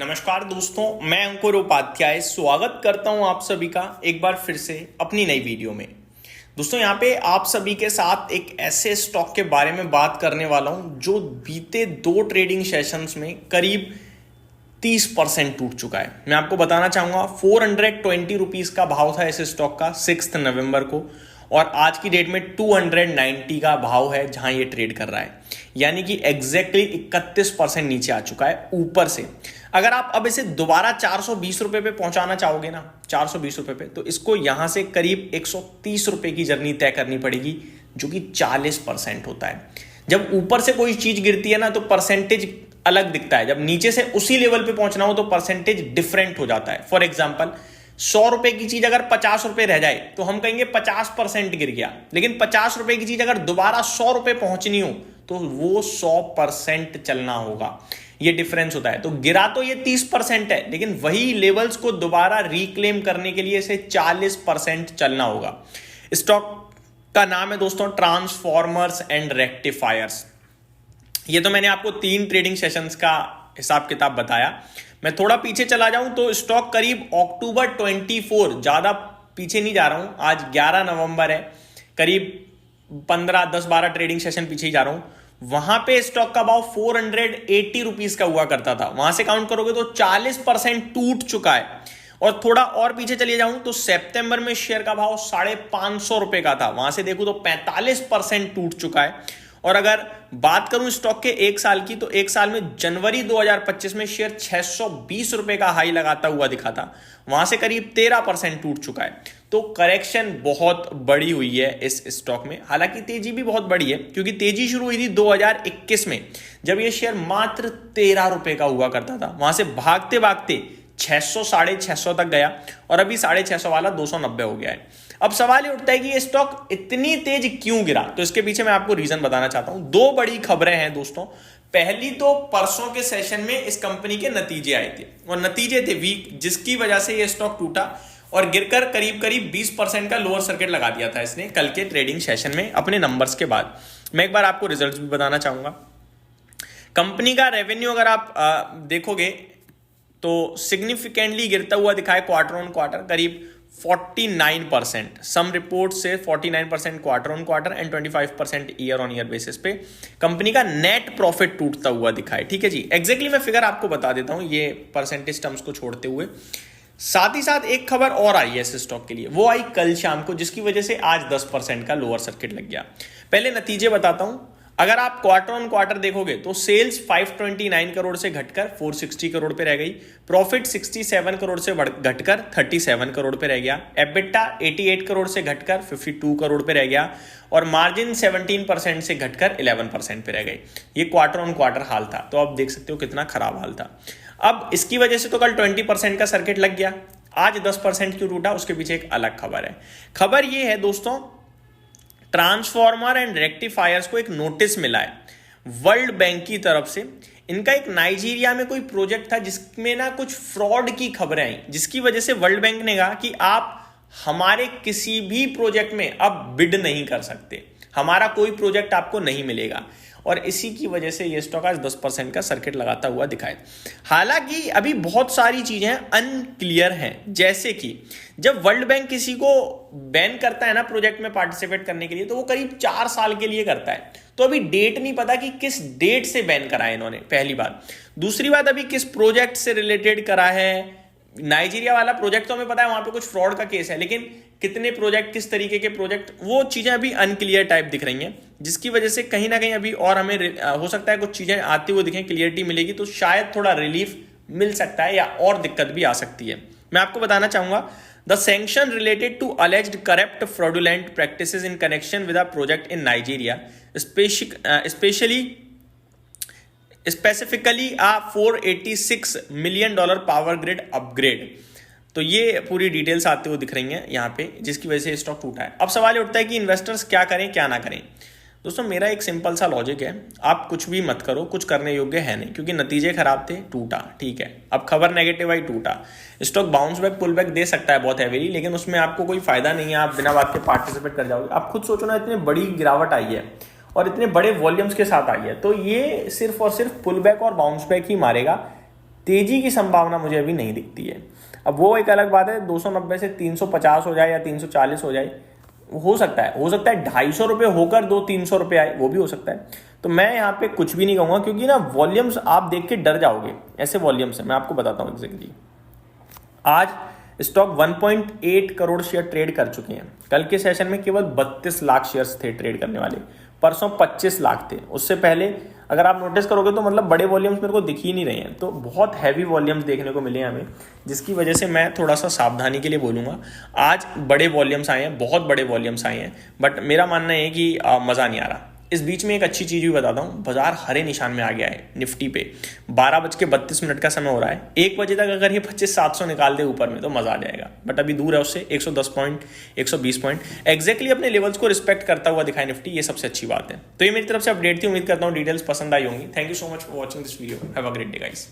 नमस्कार दोस्तों, मैं अंकुर उपाध्याय स्वागत करता हूं आप सभी का एक बार फिर से अपनी नई वीडियो में। दोस्तों यहाँ पे आप सभी के साथ एक ऐसे स्टॉक के बारे में बात करने वाला हूं जो बीते 2 ट्रेडिंग सेशंस में करीब 30% टूट चुका है। मैं आपको बताना चाहूंगा 420 रुपीज का भाव था इस स्टॉक का 6 नवंबर को, और आज की डेट में 290 का भाव है जहां ये ट्रेड कर रहा है, यानी कि एग्जैक्टली 31% नीचे आ चुका है ऊपर से। अगर आप अब इसे दोबारा 420 रुपए पे पहुंचाना चाहोगे ना, 420 रुपए पे, तो इसको यहां से करीब 130 रुपए की जर्नी तय करनी पड़ेगी, जो कि 40% होता है। जब ऊपर से कोई चीज गिरती है ना तो परसेंटेज अलग दिखता है, जब नीचे से उसी लेवल पे पहुंचना हो तो परसेंटेज डिफरेंट हो जाता है। फॉर एग्जाम्पल 100 रुपए की चीज अगर 50 रुपए रह जाए तो हम कहेंगे 50% गिर गया, लेकिन 50 रुपए की चीज अगर दोबारा 100 रुपए पहुंचनी हो तो वो 100% चलना होगा। ये डिफरेंस होता है। तो गिरा तो ये 30% है, लेकिन वही लेवल्स को दोबारा रिक्लेम करने के लिए इसे 40% चलना होगा। स्टॉक का नाम है दोस्तों ट्रांसफॉर्मर्स एंड रेक्टिफायर्स। ये तो मैंने आपको 3 ट्रेडिंग सेशंस का हिसाब किताब बताया। मैं थोड़ा पीछे चला जाऊं तो स्टॉक करीब अक्टूबर 24, ज्यादा पीछे नहीं जा रहा हूं, आज 11 नवंबर है, करीब 10-12 ट्रेडिंग सेशन पीछे ही जा रहा हूं, वहां पे स्टॉक का भाव 480 रुपीज का हुआ करता था। वहां से काउंट करोगे तो 40% टूट चुका है। और थोड़ा और पीछे चलिए जाऊं तो सितंबर में शेयर का भाव 550 रुपए का था, वहां से देखूं तो 45% टूट चुका है। और अगर बात करूं स्टॉक के 1 साल की, तो 1 साल में जनवरी 2025 में शेयर 620 रुपए का हाई लगाता हुआ दिखा था, वहां से करीब 13% टूट चुका है। तो करेक्शन बहुत बड़ी हुई है इस स्टॉक में। हालांकि तेजी भी बहुत बड़ी है, क्योंकि तेजी शुरू हुई थी 2021 में, जब यह शेयर मात्र 13 रुपए का हुआ करता था। वहां से भागते भागते 600 650 तक गया, और अभी 650 वाला 290 हो गया है। अब सवाल ये उठता है कि ये स्टॉक इतनी तेज क्यों गिरा, तो इसके पीछे मैं आपको रीजन बताना चाहता हूं। 2 बड़ी खबरें हैं दोस्तों। पहली तो परसों के सेशन में इस कंपनी के नतीजे आए थे, और नतीजे थे वीक, जिसकी वजह से ये स्टॉक टूटा और गिरकर करीब 20% का लोअर सर्किट लगा दिया था इसने कल के ट्रेडिंग सेशन में अपने नंबर्स के बाद। मैं एक बार आपको रिजल्ट्स भी बताना चाहूंगा। कंपनी का रेवेन्यू अगर आप देखोगे तो सिग्निफिकेंटली गिरता हुआ दिखा है क्वार्टर ऑन क्वार्टर, करीब 49%। सम रिपोर्ट से 49% quarter on quarter and 25% year on year basis पे कंपनी का नेट प्रॉफिट टूटता हुआ दिखा है। ठीक है जी, एग्जैक्टली मैं फिगर आपको बता देता हूं ये परसेंटेज टर्म्स को छोड़ते हुए। साथ ही साथ एक खबर और आई है इस स्टॉक के लिए, वो आई कल शाम को, जिसकी वजह से आज 10% का लोअर सर्किट लग गया। पहले नतीजे बताता हूं। अगर आप क्वार्टर ऑन क्वार्टर देखोगे तो सेल्स 529 करोड़ से घटकर 460 करोड़ पे रह गई, प्रॉफिट 67 करोड़ से घटकर 37 करोड़ पे रह गया, एबिटा 88 करोड़ से घटकर 52 करोड़ पे रह गया, और मार्जिन 17% से घटकर 11% पे रह गई। ये क्वार्टर ऑन क्वार्टर हाल था, तो आप देख सकते हो कितना खराब हाल था। अब इसकी वजह से तो कल 20% का सर्किट लग गया, आज 10% क्यों टूटा, उसके पीछे एक अलग खबर है। खबर ये है दोस्तों, ट्रांसफॉर्मर एंड रेक्टिफायर्स को एक नोटिस मिला है वर्ल्ड बैंक की तरफ से। इनका एक नाइजीरिया में कोई प्रोजेक्ट था जिसमें ना कुछ फ्रॉड की खबरें आई, जिसकी वजह से वर्ल्ड बैंक ने कहा कि आप हमारे किसी भी प्रोजेक्ट में अब बिड नहीं कर सकते, हमारा कोई प्रोजेक्ट आपको नहीं मिलेगा। और इसी की वजह से ये स्टॉक आज 10% का सर्किट लगाता हुआ दिखाए। हालांकि अभी बहुत सारी चीजें अनक्लियर हैं, जैसे कि जब वर्ल्ड बैंक किसी को बैन करता है ना प्रोजेक्ट में पार्टिसिपेट करने के लिए, तो वो करीब 4 साल के लिए करता है। तो अभी डेट नहीं पता कि किस डेट से बैन करा है इन्होंने, पहली बात। दूसरी बात, अभी किस प्रोजेक्ट से रिलेटेड करा है। नाइजीरिया वाला प्रोजेक्ट तो हमें पता है वहां पे कुछ फ्रॉड का केस है, लेकिन कितने प्रोजेक्ट, किस तरीके के प्रोजेक्ट, वो चीजें अभी अनक्लियर टाइप दिख रही हैं, जिसकी वजह से कहीं ना कहीं अभी और हमें हो सकता है कुछ चीजें आती हुई दिखें, क्लियरिटी मिलेगी तो शायद थोड़ा रिलीफ मिल सकता है, या और दिक्कत भी आ सकती है। मैं आपको बताना चाहूंगा, the sanction related to alleged corrupt fraudulent practices in connection with a project in Nigeria, specifically a $486 million power grid upgrade. तो ये पूरी डिटेल्स आते हुए दिख रही हैं यहाँ पे, जिसकी वजह से स्टॉक टूटा है। अब सवाल ये उठता है कि इन्वेस्टर्स क्या करें क्या ना करें। दोस्तों मेरा एक सिंपल सा लॉजिक है, आप कुछ भी मत करो, कुछ करने योग्य है नहीं, क्योंकि नतीजे खराब थे, टूटा, ठीक है। अब खबर नेगेटिव आई, टूटा। Stock bounce back pull back दे सकता है बहुत हैवीली, लेकिन उसमें आपको कोई फायदा नहीं है, आप बिना बात के पार्टिसिपेट कर जाओगे। आप खुद सोचो ना, इतनी बड़ी गिरावट आई है और इतने बड़े वॉल्यूम्स के साथ आई है, तो ये सिर्फ और सिर्फ पुल बैक और बाउंस बैक ही मारेगा, तेजी की संभावना मुझे अभी नहीं दिखती है। अब वो एक अलग बात है, 290 से 350 हो जाए या 340 हो जाए, हो सकता है 250 रुपये होकर 300 रुपये आए, वो भी हो सकता है। तो मैं यहाँ पे कुछ भी नहीं कहूँगा, क्योंकि ना वॉल्यूम्स आप देख के डर जाओगे, ऐसे वॉल्यूम्स है। मैं आपको बताता हूँ एग्जैक्टली। आज स्टॉक 1.8 करोड़ शेयर ट्रेड कर चुके हैं। कल के सेशन में केवल 32 लाख शेयर्स थे ट्रेड करने वाले, परसों 25 लाख थे। उससे पहले अगर आप नोटिस करोगे तो मतलब बड़े वॉल्यूम्स मेरे को दिख ही नहीं रहे हैं, तो बहुत हैवी वॉल्यूम्स देखने को मिले हैं हमें, जिसकी वजह से मैं थोड़ा सा सावधानी के लिए बोलूँगा। आज बड़े वॉल्यूम्स आए हैं, बहुत बड़े वॉल्यूम्स आए हैं, बट मेरा मानना है कि मज़ा नहीं आ रहा। इस बीच में एक अच्छी चीज़ भी बताता हूँ, बाजार हरे निशान में आ गया है निफ्टी पे। 12:32 का समय हो रहा है। 1 बजे तक अगर ये 25,700 निकाल दे ऊपर में तो मजा आ जाएगा, बट अभी दूर है उससे 110 पॉइंट, 120 पॉइंट एग्जैक्टली अपने लेवल्स को रिस्पेक्ट करता हुआ दिखाई निफ्टी। ये सबसे अच्छी बात है। तो ये मेरी तरफ से अपडेट थी, उम्मीद करता हूँ डिटेल्स पसंद आई होंगी। Thank you so much for watching this video. Have a great day guys.